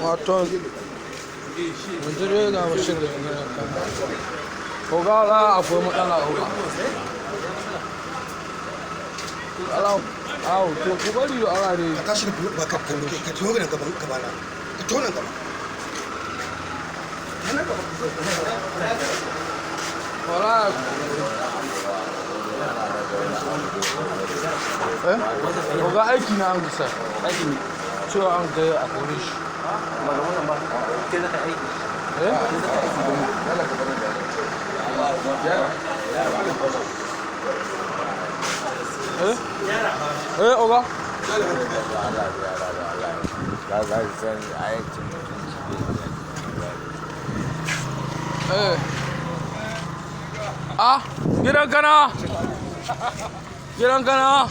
wato yanzu dai ga mashin da yanzu ya kan oga la akwai matsala oga alau au to ku bari yo ala ne ka tashi ba ka tuwo nan gaban ka bana ka tuwo nan gaba wala oga aiki na an gusa aiki cewa an ga a kore shi ba ga wannan ba ke da aiki oga gidan kana